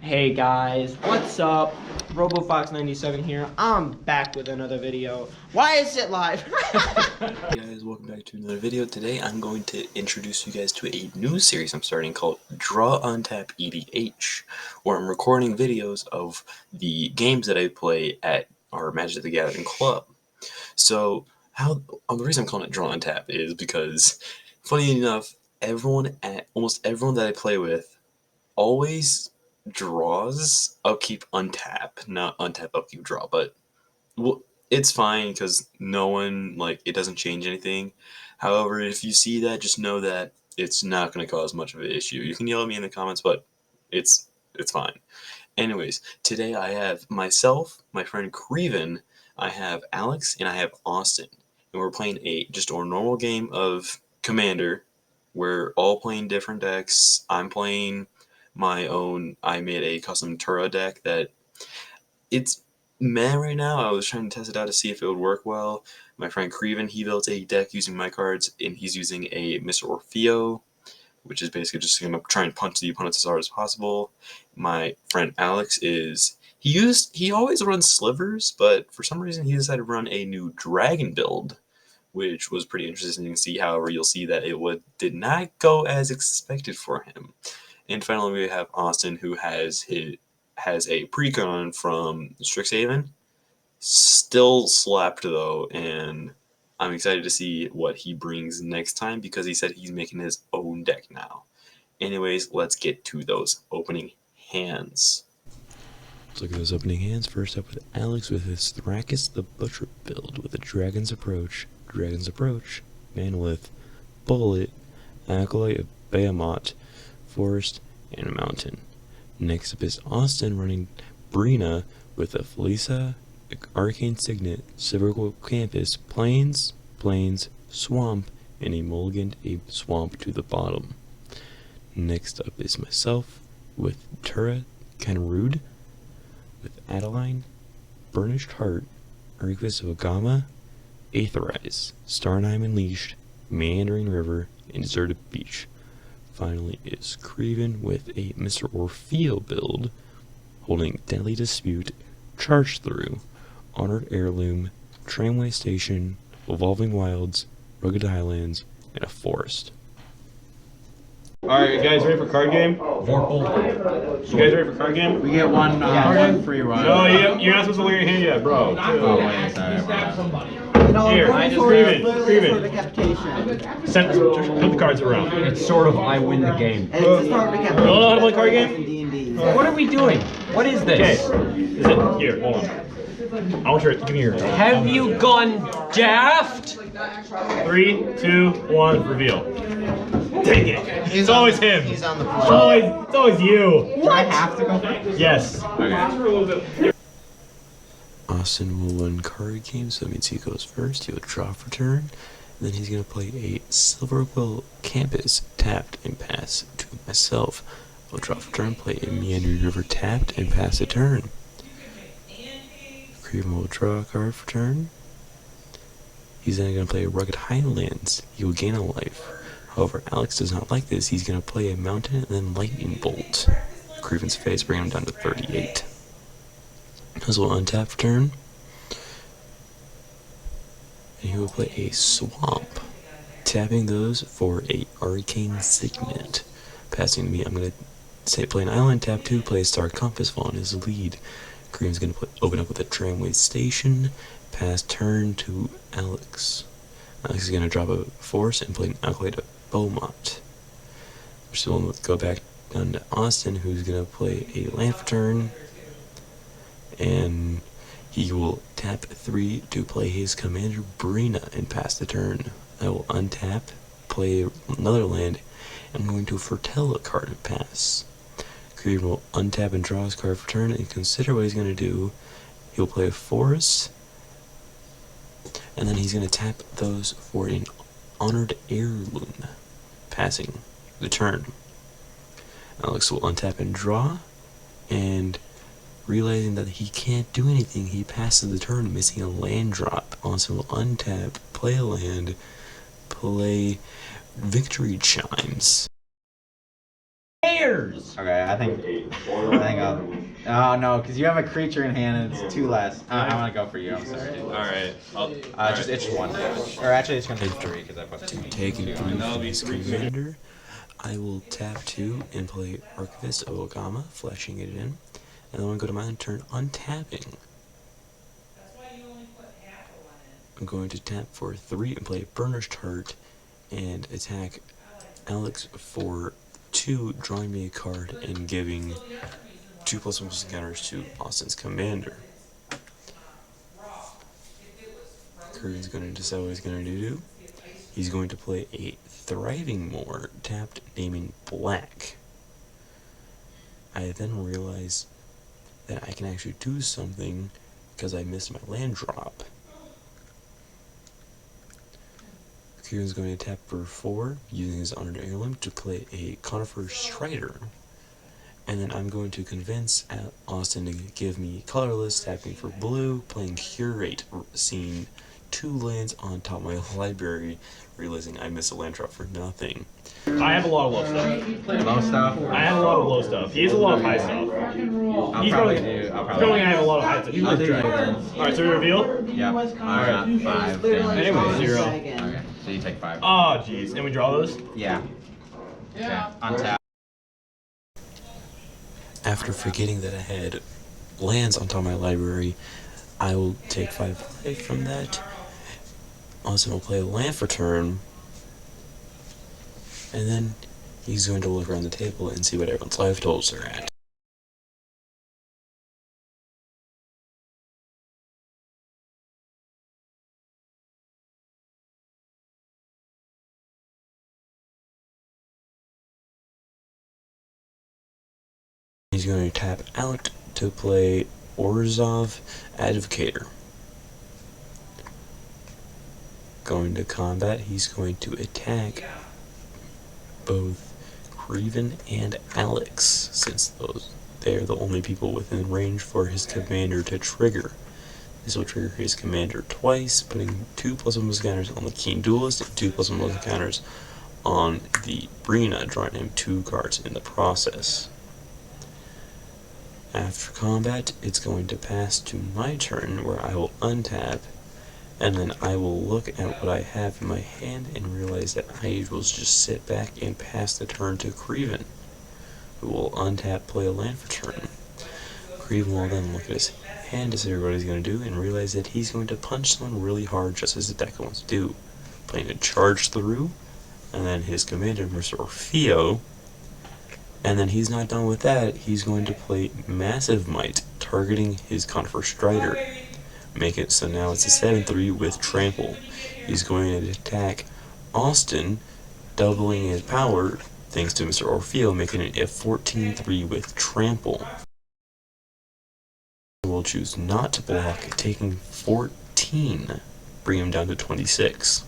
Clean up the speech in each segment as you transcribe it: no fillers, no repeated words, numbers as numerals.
Hey guys, what's up? RoboFox97 here. I'm back with another video. Why is it live? Hey guys, welcome back to another video. Today I'm going to introduce you guys to a new series I'm starting called Draw Untap EDH, where I'm recording videos of the games that I play at our Magic the Gathering club. So, the reason I'm calling it Draw Untap is because, funny enough, almost everyone that I play with always draws upkeep untap, not untap upkeep draw, but well, it's fine because no one, it doesn't change anything. However, if you see that, just know that it's not going to cause much of an issue. You can yell at me in the comments, but it's fine. Anyways, today I have myself, my friend Creven, I have Alex, and I have Austin. And we're playing just our normal game of Commander. We're all playing different decks. I'm playing my own. I made a custom Tura deck that it's meh right now. I was trying to test it out to see if it would work well. My friend Creven, he built a deck using my cards, and he's using a Mr. Orfeo, which is basically just going to try and punch the opponents as hard as possible. My friend Alex he always runs slivers, but for some reason he decided to run a new dragon build, which was pretty interesting to see. However, you'll see that did not go as expected for him. And finally, we have Austin, who has a precon from Strixhaven. Still slapped though, and I'm excited to see what he brings next time because he said he's making his own deck now. Anyways, let's get to those opening hands. Let's look at those opening hands. First up with Alex with his Thrakkus the Butcher build with a Dragon's Approach, Manolith, Bullet, Acolyte of Behemoth, Forest, and a Mountain. Next up is Austin running Breena with a Felisa, Arcane Signet, Silverquill Campus, Plains, Swamp, and a mulliganed a Swamp to the bottom. Next up is myself with Tura, kinda rude, with Adeline, Burnished Heart, Request of Agama, Aetherize, Starnheim Unleashed, Meandering River, and Deserted Beach. Finally is Creven with a Mr. Orfeo build, holding Deadly Dispute, Charge Through, Honored Heirloom, Tramway Station, Evolving Wilds, Rugged Highlands, and a Forest. Alright, you guys ready for card game? Vorpal. You guys ready for card game? We get one free one. No, you're not supposed to wear your hand yet, bro. Oh, wait, sorry. Here, Creven. Flip the cards around. It's sort of I win the game. You don't know how to play card game? What are we doing? What is this? Okay. Is it? Here, hold on. I want you to give me your. Have you gone daft? 3, 2, 1, reveal. Dang it! It's always him. He's on the floor. It's always you. Do I have to go first? Yes. Okay. Austin will run card game, so that means he goes first. He will draw for turn. Then he's going to play a Silverquill Campus tapped and pass to myself. I'll draw for turn, play a Meandering River tapped and pass a turn. Creven will draw a card for turn. He's then going to play a Rugged Highlands. He will gain a life. However, Alex does not like this. He's going to play a Mountain and then Lightning Bolt. Creven's face, bring him down to 38. This will untap for turn. And he will play a Swamp, tapping those for a Arcane Signet. Passing to me, I'm going to play an Island, tap 2, play a Star Compass, fall on his lead. Creven's going to open up with a Tramway Station, pass turn to Alex. Alex is going to drop a Force and play an Acolyte of Beaumont. We're still going to go back down to Austin, who's going to play a land for turn. And he will tap 3 to play his Commander Breena and pass the turn. I will untap, play another land, and I'm going to foretell a card and pass. Creven will untap and draw his card for turn and consider what he's going to do. He'll play a Forest, and then he's going to tap those for an Honored Heirloom, passing the turn. Alex will untap and draw, and realizing that he can't do anything, he passes the turn, missing a land drop. Austin will untap, play a land, play Victory Chimes. Bears! Okay, I think I'll. Oh no, because you have a creature in hand and it's 2 less. I want to go for you. I'm sorry. Dude. Alright. It's 1 damage. Or actually, it's gonna be 3 because I put To 2. take and proof his commander, I will tap 2 and play Archivist of Ogama, flashing it in. And then when I go to my own turn, untapping. I'm going to tap for 3 and play Burnished Heart and attack Alex for 2, drawing me a card and giving 2+1 counters to Austin's commander. Curry's going to decide what he's going to do. He's going to play a Thriving Moor, tapped, naming Black. I then realize that I can actually do something because I missed my land drop. Kieran's going to tap for 4, using his Honored Heirloom to play a Conifer Strider. And then I'm going to convince Austin to give me colorless, tapping for blue, playing Curate, seeing 2 lands on top of my library, realizing I missed a land drop for nothing. I have a lot of low stuff. Low stuff. I have a lot of low stuff. He has a lot of high stuff. I'll probably I have a lot of high stuff. He's I'll really do you dry. then. Alright, so we reveal? Yep. Alright. 5 damage. Anyway, 0. Okay, so you take 5. Oh, jeez. And we draw those? Yeah. Yeah. Untap. After forgetting that I had lands on top of my library, I will take 5 life from that. Austin will play a land for turn, and then he's going to look around the table and see what everyone's life totals are at. He's going to tap Alec to play Orzhov Advocator. Going to combat, he's going to attack both Creven and Alex, since they are the only people within range for his commander to trigger. This will trigger his commander twice, putting 2+1 counters on the Keen Duelist and 2+1 counters on the Breena, drawing him 2 cards in the process. After combat, it's going to pass to my turn, where I will untap, and then I will look at what I have in my hand and realize that I will just sit back and pass the turn to Creven, who will untap, play a land for turn. Creven will then look at his hand to see what he's going to do and realize that he's going to punch someone really hard, just as the deck wants to do, playing a Charge Through, and then his commander, Mr. Orfeo. And then he's not done with that, he's going to play Massive Might, targeting his Conifer Strider. Make it so now it's a 7-3 with Trample. He's going to attack Austin, doubling his power thanks to Mr. Orfeo, making it a 14-3 with Trample. We'll choose not to block, taking 14, bring him down to 26.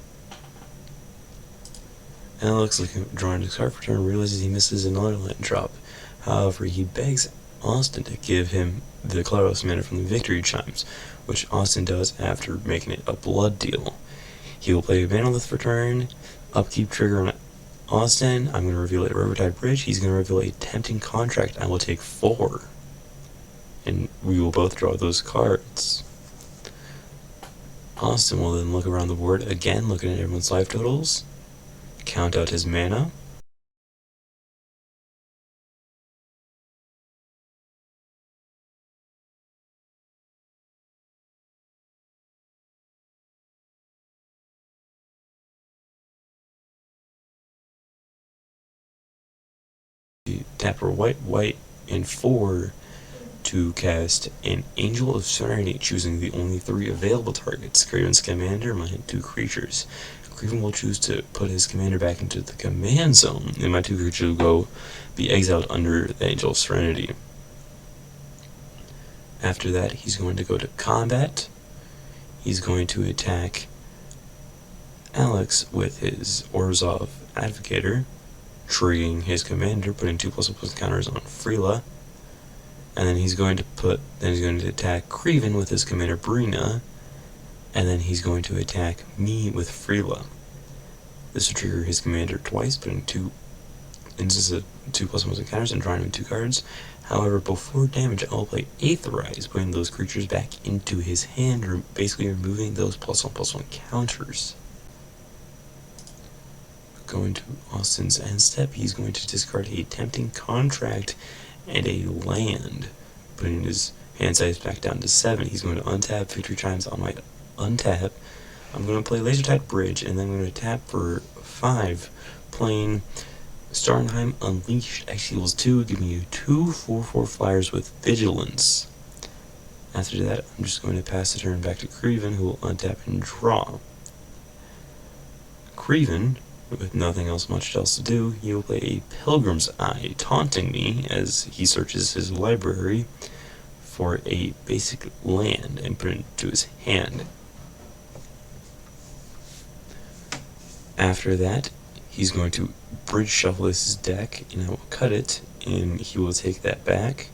Alex, drawing his card for turn, realizes he misses another land drop. However, he begs Austin to give him the colorless mana from the Victory Chimes, which Austin does after making it a blood deal. He will play a Manolith for turn, upkeep trigger on Austin. I'm going to reveal a Rivertide Bridge. He's going to reveal a Tempting Contract. I will take 4. And we will both draw those cards. Austin will then look around the board again, looking at everyone's life totals, count out his mana. Tap for white, and 4 to cast an Angel of Serenity, choosing the only 3 available targets. Craven's commander might have 2 creatures. Craven will choose to put his commander back into the command zone, and my 2 creatures will be exiled under the Angel of Serenity. After that, he's going to go to combat. He's going to attack Alex with his Orzhov Advocator, triggering his commander, putting 2+1 counters on Freela. And then he's going to attack Creven with his commander Breena, and then he's going to attack me with Freela. This will trigger his commander twice, putting 2 instance of 2+1 encounters and drawing him 2 cards. However, before damage, I'll play Aetherize, putting those creatures back into his hand, or basically removing those +1/+1 counters. Going to Austin's end step, he's going to discard a Tempting Contract and a land, putting his hand size back down to 7. He's going to untap Victory Chimes on my untap. I'm going to play Laser Tide Bridge, and then I'm going to tap for 5, playing Starnheim Unleashed X equals 2, giving you 2 4/4 flyers with Vigilance. After that, I'm just going to pass the turn back to Creven, who will untap and draw. Creven, with nothing else much else to do, he will play a Pilgrim's Eye, taunting me as he searches his library for a basic land and put it into his hand. After that, he's going to bridge shuffle his deck, and I will cut it, and he will take that back.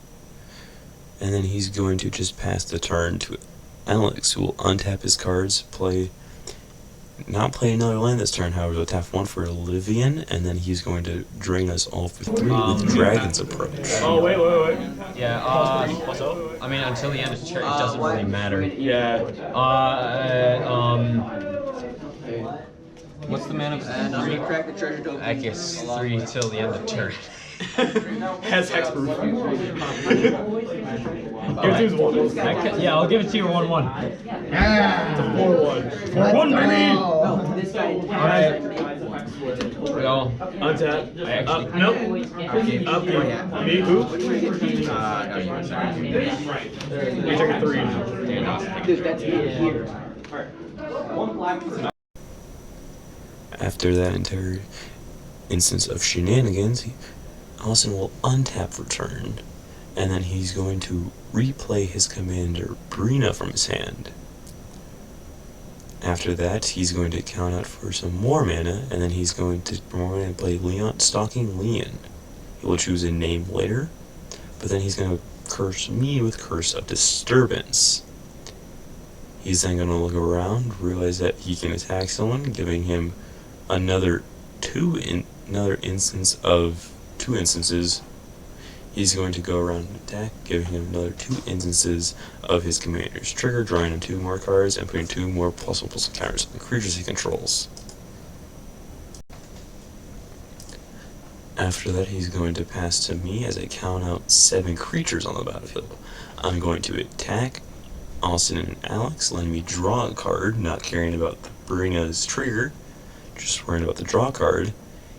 And then he's going to just pass the turn to Alex, who will untap his cards, not play another land this turn, however, he'll tap 1 for Livian, and then he's going to drain us all for 3 with Dragon's Approach. Oh, wait. Yeah, What's up? I mean, until the end of the turn, it doesn't really matter. Yeah. What's the mana? Crack the treasure dome. I guess 3 till the end of turn. Has hexproof. Here's who's 1. Yeah, I'll give it to you 1/1. It's a 4/1. 4/1, baby! Alright. Go. Untap. I actually. Nope. Up. Me, who? No, you were sorry. You're taking 3. Dude, that's here. After that entire instance of shenanigans, Austin will untap for turn, and then he's going to replay his commander Breena from his hand. After that, he's going to count out for some more mana, and then he's going to play Stalking Leon. He will choose a name later, but then he's going to curse me with Curse of Disturbance. He's then going to look around, realize that he can attack someone, giving him another two instances. He's going to go around and attack, giving him another 2 instances of his commander's trigger, drawing him 2 more cards, and putting 2 more +1/+1 counters on the creatures he controls. After that, he's going to pass to me as I count out 7 creatures on the battlefield. I'm going to attack Austin and Alex, letting me draw a card, not caring about the Breena's trigger, just worrying about the draw card.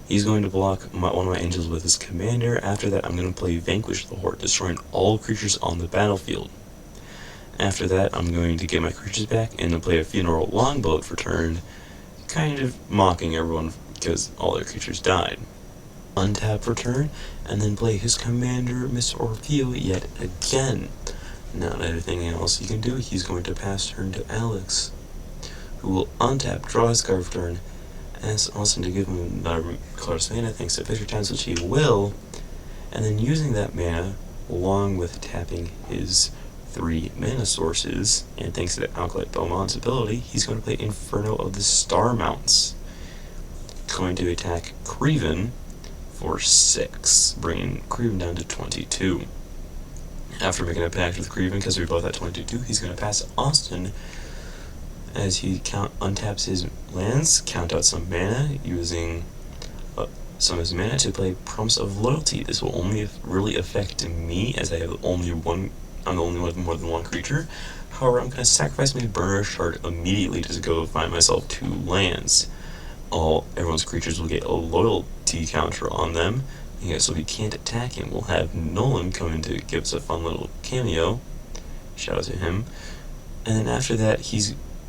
He's going to block one of my angels with his commander. After that, I'm going to play Vanquish the Horde, destroying all creatures on the battlefield. After that, I'm going to get my creatures back and then play a Funeral Longboat for turn, kind of mocking everyone because all their creatures died. Untap for turn, and then play his commander, Mr. Orfeo, yet again. Not anything else he can do, he's going to pass turn to Alex, who will untap, draw his card for turn, ask Austin to give him another colorless mana thanks to Victory Chimes, which he will, and then using that mana, along with tapping his 3 mana sources, and thanks to the Alkalite Beaumont's ability, he's going to play Inferno of the Star Mounts. Going to attack Creven for 6, bringing Creven down to 22. After making a pact with Creven, because we both at 22, he's going to pass Austin as he untaps his lands, count out some mana, using some of his mana to play Promise of Loyalty. This will only really affect me, as I have I'm the only one with more than 1 creature. However, I'm going to sacrifice my Burner Shard immediately to go find myself 2 lands. Everyone's creatures will get a loyalty counter on them, so he can't attack him. We'll have Nolan come in to give us a fun little cameo. Shout out to him. And then after that,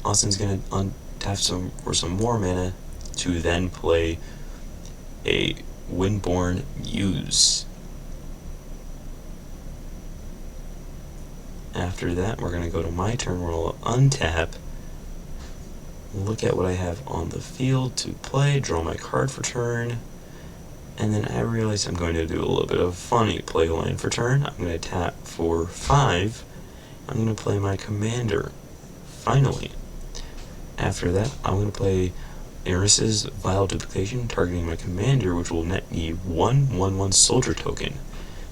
Austin's going to untap for some more mana to then play a Windborn Muse. After that, we're going to go to my turn where I'll untap, look at what I have on the field to play, draw my card for turn, and then I realize I'm going to do a little bit of funny play line for turn. I'm going to tap for 5. I'm going to play my commander, finally. After that, I'm going to play Eris's Vile Duplication, targeting my commander, which will net me 1/1/1 soldier token.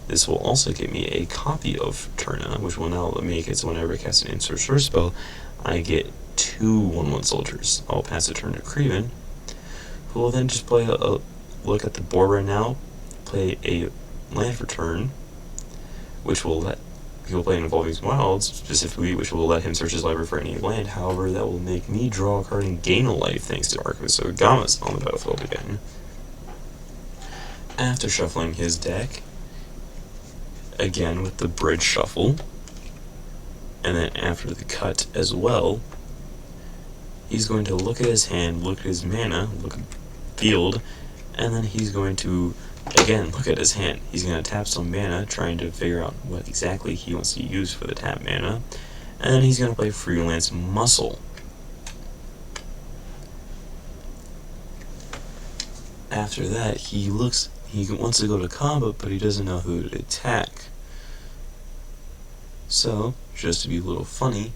This will also give me a copy of Tura, which will now make it so whenever I cast an insert short spell, I get 2 1/1 soldiers. I'll pass the turn to Creven, who will then just play a look at the board right now, play a land for turn, which will let he will play an Evolving Wilds, specifically, which will let him search his library for any land. However, that will make me draw a card and gain a life thanks to Thrakkus, so Gama's on the battlefield again. After shuffling his deck, again with the bridge shuffle, and then after the cut as well, he's going to look at his hand, look at his mana, look at the field, and then he's going to again look at his hand. He's going to tap some mana, trying to figure out what exactly he wants to use for the tap mana, and then he's going to play Freelance Muscle. After that, he wants to go to combat, but he doesn't know who to attack. So, just to be a little funny,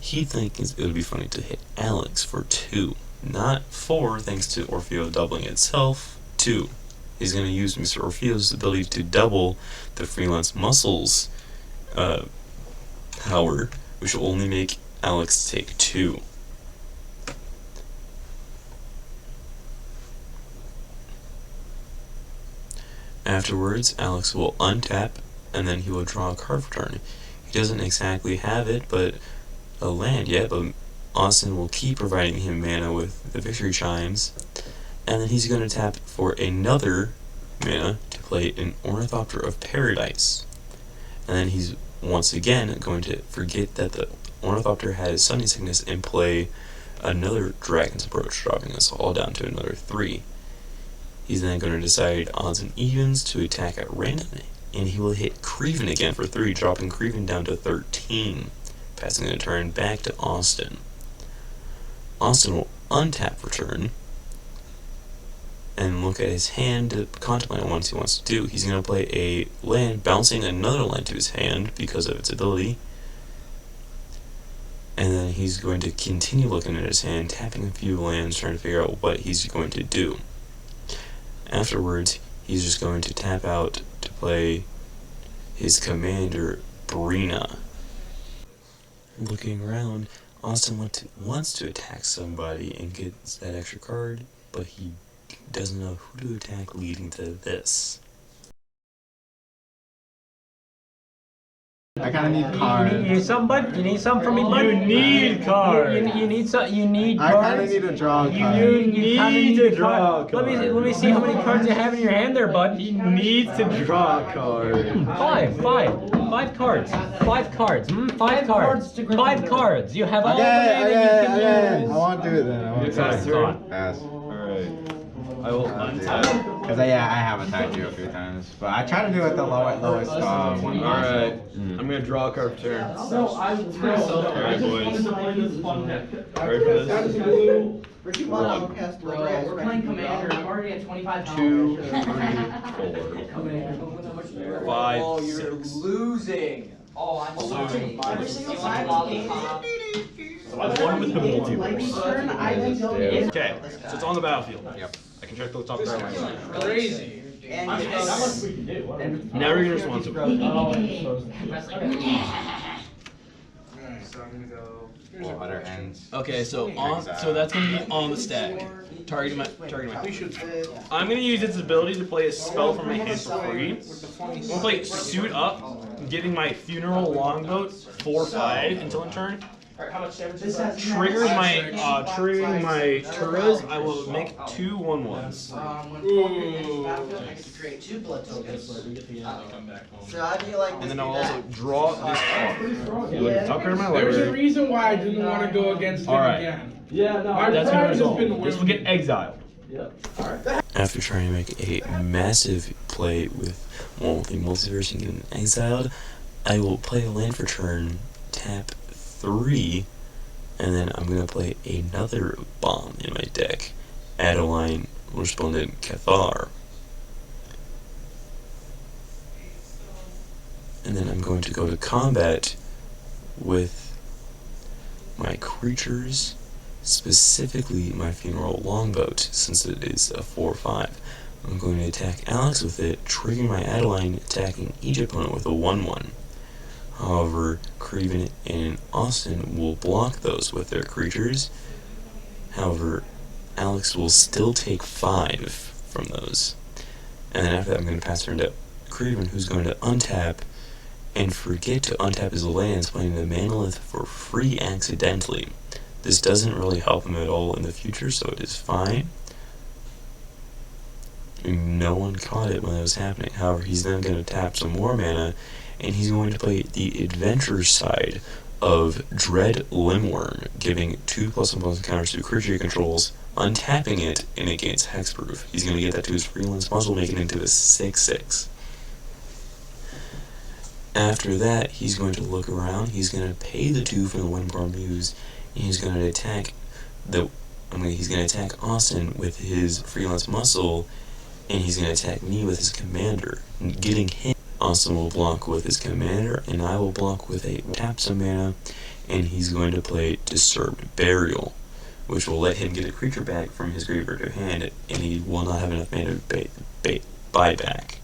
he thinks it would be funny to hit Alex for 2, not 4, thanks to Orfeo doubling itself, 2. He's going to use Mr. Orfeo's ability to double the Freelance Muscles power, which will only make Alex take 2. Afterwards, Alex will untap, and then he will draw a card for turn. He doesn't exactly have it, but a land yet, but Austin will keep providing him mana with the Victory Chimes, and then he's going to tap for another mana to play an Ornithopter of Paradise. And then he's once again going to forget that the Ornithopter has Sunny Sickness and play another Dragon's Approach, dropping us all down to another 3. He's then going to decide odds and evens to attack at random, and he will hit Creven again for 3, dropping Creven down to 13, passing the turn back to Austin. Austin will untap for turn, and look at his hand to contemplate what he wants to do. He's going to play a land, bouncing another land to his hand because of its ability, and then he's going to continue looking at his hand, tapping a few lands, trying to figure out what he's going to do. Afterwards, he's just going to tap out to play his commander, Breena. Looking around, Austin wants to attack somebody and get that extra card, but he doesn't know who to attack, leading to this. I kind of need cards. You need some, bud? You need some from me, bud? You need cards. You need some. You need I cards. kind of need to draw a card. You need to draw a card. Let me see how many cards you have in your hand there, bud. He needs to draw a card. Five cards. 5 cards. 5 cards. 5 cards. You have all the mana you can use. I want to do it then. I want to do Pass it. turn. Pass. Alright. I will untap. Because I have attacked you a few times, but I try to do it the lowest one. Alright. I'm gonna draw a card for turn. Alright, boys. Ready for this? We're playing Commander. I'm already at 25 pounds. 2, 3, 4, 5, 6. Losing. Oh, I'm losing. Every single time. One with the multiverse. Turn, I don't. Okay, so it's on the battlefield. Yep. I can check the top card of my line. Crazy. Now you're gonna respond to it. Water ends. Okay, so that's gonna be on the stack. Targeting my. I'm gonna use its ability to play a spell from my hand for free. I'm gonna play Suit Up, giving my Funeral Longboat 4/5 until in turn. Triggering my Turas, I will make 2 1/1s. Create 2 blood tokens. So how do you like this? And then I'll also draw this card. Yeah. Look at the top card of my There's a library. reason why I didn't want to go against him Alright. again. Yeah, no. My That's pride gonna has resolve. been This will get exiled. After trying to make a massive play with the multiverse and getting exiled, I will play a land for turn, tap 3, and then I'm going to play another bomb in my deck. Adeline, Respondent Cathar. And then I'm going to go to combat with my creatures, specifically my Funeral Longboat, since it is a 4/5. I'm going to attack Alex with it, triggering my Adeline, attacking each opponent with a 1/1. However, Craven and Austin will block those with their creatures. However, Alex will still take 5 from those. And then after that, I'm going to pass turn to Craven, who's going to untap and forget to untap his lands, playing the Manolith for free accidentally. This doesn't really help him at all in the future, so it is fine. No one caught it when it was happening. However, he's then going to tap some more mana, and he's going to play the adventure side of Dread Limworm, giving 2+1/+ counters to creature he controls, untapping it, and it gains hexproof. He's going to get that to his freelance muscle, making it into a 6/6. After that, he's going to look around, he's going to pay the 2 for the Windborn Muse, and he's going to attack Austin with his freelance muscle, and he's going to attack me with his commander. Getting hit, Austin will block with his commander, and I will block with a tap some mana, and he's going to play Disturbed Burial, which will let him get a creature back from his graveyard to hand, and he will not have enough mana to buy back.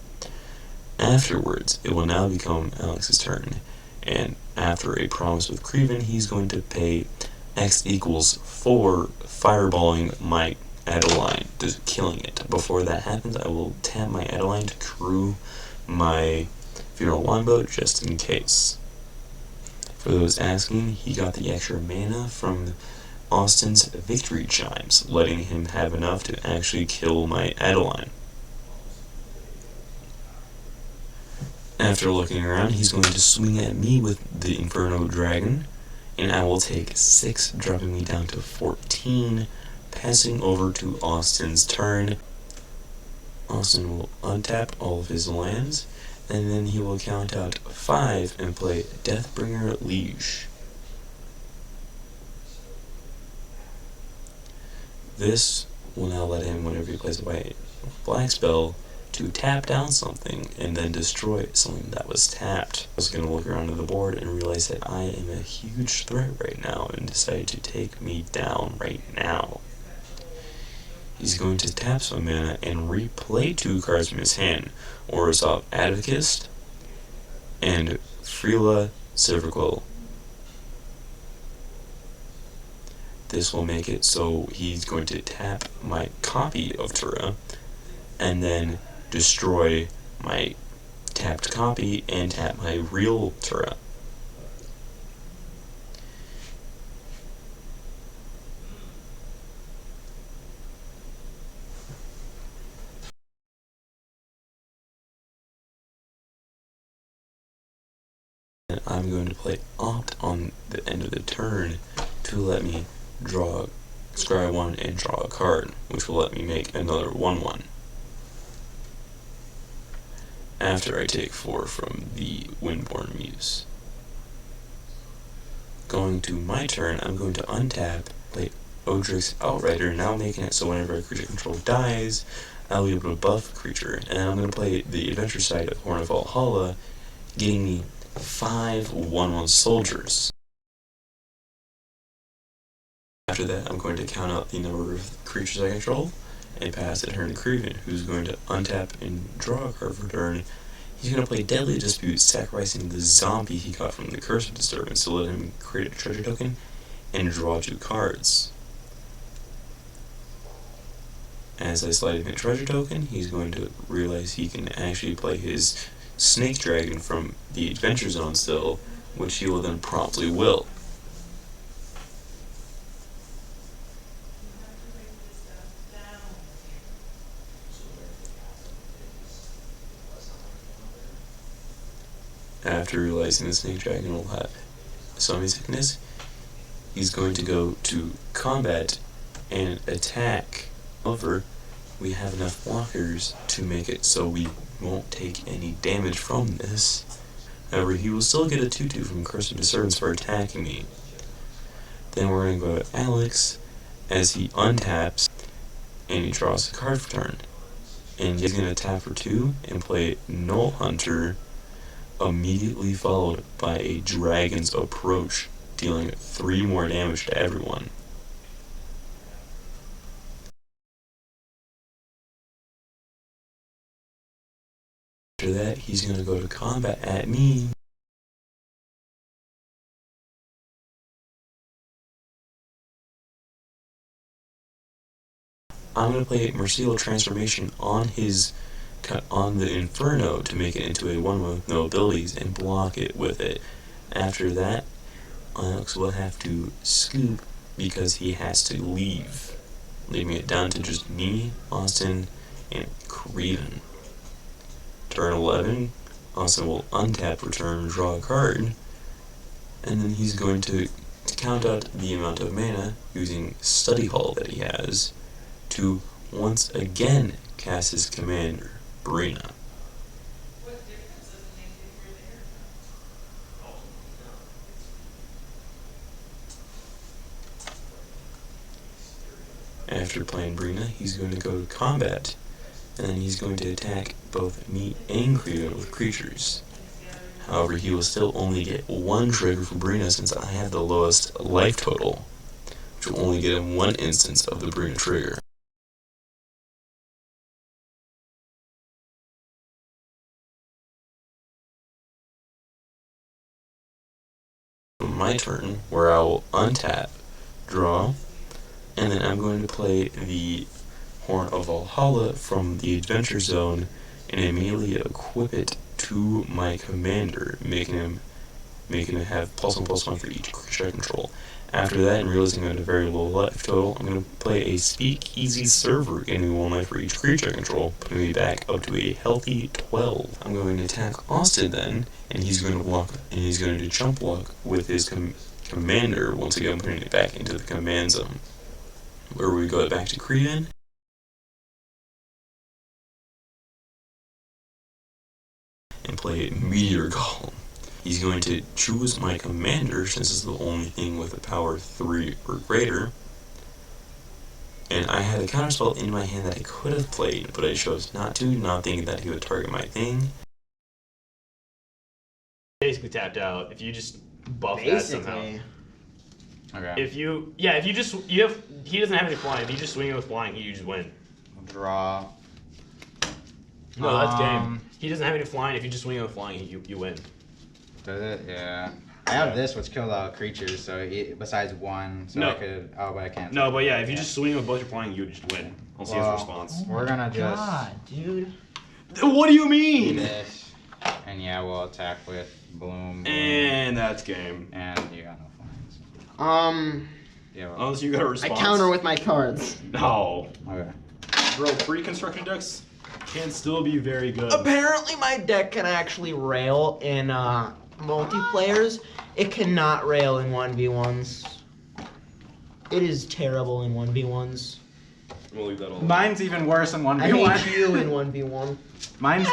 Afterwards, it will now become Alex's turn, and after a promise with Craven, he's going to pay X = 4, fireballing my Adeline, just killing it. Before that happens, I will tap my Adeline to crew my Funeral Longboat just in case. For those asking, he got the extra mana from Austin's Victory Chimes, letting him have enough to actually kill my Adeline. After looking around, he's going to swing at me with the Inferno Dragon, and I will take 6, dropping me down to 14, passing over to Austin's turn. Austin will untap all of his lands, and then he will count out 5 and play Deathbringer Liege. This will now let him, whenever he plays a white black spell, to tap down something and then destroy something that was tapped. I was going to look around at the board and realize that I am a huge threat right now and decided to take me down right now. He's going to tap some mana and replay 2 cards from his hand, Orzhov Advocist and Freela Silverquill. This will make it so he's going to tap my copy of Tura and then destroy my tapped copy and tap my real Tura. And I'm going to play Opt on the end of the turn to let me scry 1 and draw a card, which will let me make another 1/1. After I take 4 from the Windborn Muse. Going to my turn, I'm going to untap, play Odric's Outrider, now making it so whenever a creature control dies, I'll be able to buff the creature, and then I'm going to play the adventure side of Horn of Valhalla, getting me 5 1/1 soldiers. After that, I'm going to count out the number of creatures I control, and pass the turn to Craven, who's going to untap and draw a card for turn. He's going to play Deadly Dispute, sacrificing the zombie he got from the Curse of Disturbance to let him create a treasure token and draw 2 cards. As I slide in a treasure token, he's going to realize he can actually play his Snake Dragon from the Adventure Zone still, which he will then promptly will. After realizing the Snake Dragon will have zombie sickness, he's going to go to combat and attack. However, we have enough blockers to make it so we won't take any damage from this. However, he will still get a 2/2 from Curse of Disturbance for attacking me. Then we're going to go to Alex as he untaps and he draws a card for turn. And he's going to tap for 2 and play Null Hunter, immediately followed by a Dragon's Approach, dealing 3 more damage to everyone. that, he's going to go to combat at me. I'm going to play Merciless Transformation on the Inferno to make it into a 1/1 with no abilities and block it with it. After that, Alex will have to scoop because he has to leave, leaving it down to just me, Austin, and Creven. Turn 11, Austin will untap, return, draw a card, and then he's going to count out the amount of mana using Study Hall that he has to once again cast his commander, Breena. After playing Breena, he's going to go to combat, and then he's going to attack both me and Creven with creatures. However, he will still only get one trigger from Breena since I have the lowest life total, which will only get him one instance of the Breena trigger. My turn, where I will untap, draw, and then I'm going to play the Horn of Valhalla from the Adventure Zone and immediately equip it to my commander, making him have +1/+1 for each creature I control. After that, and realizing I have a very low life total, I'm going to play a Speakeasy Server, gaining 1 life for each creature I control, putting me back up to a healthy 12. I'm going to attack Austin then, and he's going to block, and he's going to jump block with his commander, once again putting it back into the command zone, where we go back to Creven. And play Meteor Golem. He's going to choose my commander, since it's the only thing with a power 3 or greater. And I had a counterspell in my hand that I could have played, but I chose not to, not thinking that he would target my thing. Basically tapped out. If you just buff that somehow. Okay. He doesn't have any flying. If you just swing it with flying, you just win. Draw. No, that's game. He doesn't have any flying. If you just swing it with flying, you win. Does it? Yeah. I have this, which kills all creatures, so besides one, so No. I could. Oh, but I can't. No, but yeah, if you just swing with both your flying, you just win. I'll see his response. We're gonna just. God, dude. What do you mean? This, and yeah, we'll attack with Bloom. And that's game. And you got no flying. Yeah. Well, Unless you got a response. I counter with my cards. No. Okay. Bro, pre-construction decks can still be very good. Apparently my deck can actually rail in multiplayers. It cannot rail in 1v1s. It is terrible in 1v1s. We'll leave that alone. Mine's even worse in 1v1. I hate you in 1v1. Mine